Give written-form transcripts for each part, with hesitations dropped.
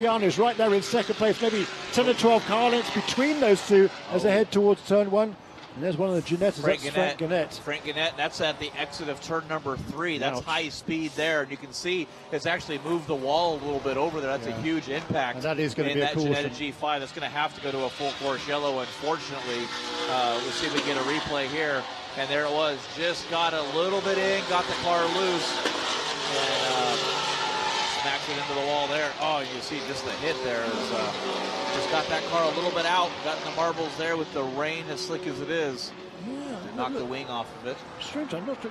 Is right there in second place, maybe 10 or 12 car lengths between those two as they head towards turn one. And there's one of the Gannett's, Frank Gannett. Frank Gannett, that's at the exit of turn number 3. That's high speed there, and you can see it's actually moved the wall a little bit over there. That's a huge impact. And that is going to be a caution. That Gannett G5, that's going to have to go to a full course yellow, unfortunately. We'll see if we get a replay here. And there it was, just got a little bit in, got the car loose, and smacks it into the wall there. Oh, you see just the hit there is just got that car a little bit out, got in the marbles there with the rain as slick as it is. Knocked the wing off of it. Strange, I'm not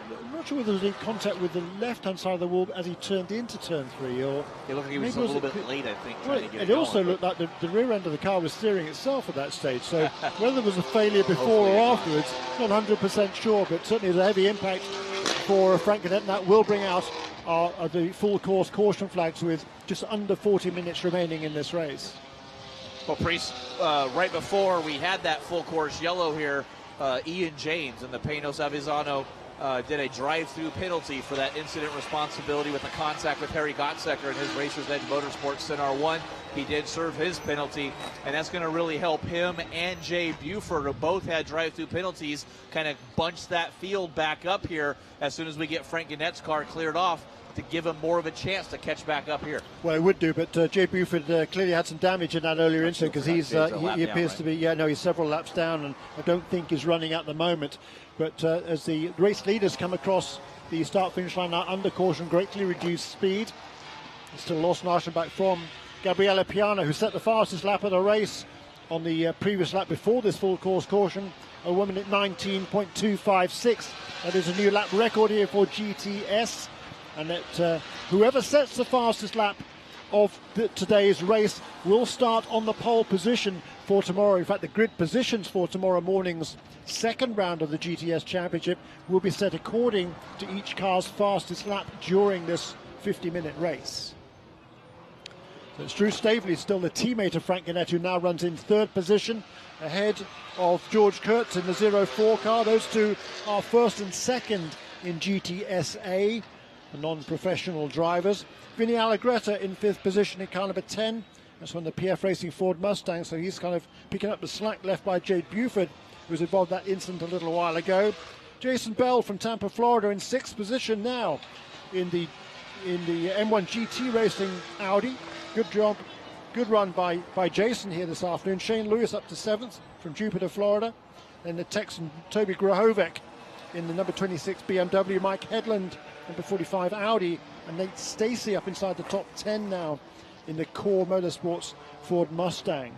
sure whether there was any contact with the left-hand side of the wall as he turned into turn 3, or it looked like he was a little bit late, I think. Well, it also looked like the rear end of the car was steering itself at that stage, so whether there was a failure before or afterwards, not 100% sure, but certainly there's a heavy impact for Frank Gannett, and that will bring out the full course caution flags with just under 40 minutes remaining in this race. Well, Priest, right before we had that full course yellow here, Ian James and the Panos Avisano did a drive-through penalty for that incident responsibility with the contact with Harry Gottsecker in his Racers Edge Motorsports Center 1. He did serve his penalty, and that's going to really help him and Jay Buford, who both had drive-through penalties, kind of bunch that field back up here as soon as we get Frank Gannett's car cleared off, to give him more of a chance to catch back up here. Well, it would do, but Jay Buford clearly had some damage in that earlier incident, because he appears to be, he's several laps down, and I don't think he's running at the moment. But as the race leaders come across the start-finish line now under caution, greatly reduced speed. Still lost margin back from Gabriella Piana, who set the fastest lap of the race on the previous lap before this full course caution, a 1 minute 19.256. That is a new lap record here for GTS. And that whoever sets the fastest lap of today's race will start on the pole position for tomorrow. In fact, the grid positions for tomorrow morning's second round of the GTS Championship will be set according to each car's fastest lap during this 50-minute race. So it's Drew Staveley, still the teammate of Frank Gannett, who now runs in third position ahead of George Kurtz in the 04 car. Those two are first and second in GTSA. The non-professional drivers. Vinny Allegretta in fifth position in car number 10. That's from the PF Racing Ford Mustang, so he's kind of picking up the slack left by Jade Buford, who was involved in that incident a little while ago. Jason Bell from Tampa, Florida in sixth position now in the M1 GT Racing Audi. Good job, good run by Jason here this afternoon. Shane Lewis up to seventh from Jupiter, Florida. Then the Texan Toby Grahovec in the number 26 BMW. Mike Headland, number 45 Audi, and Nate Stacey up inside the top 10 now in the Core Motorsports Ford Mustang.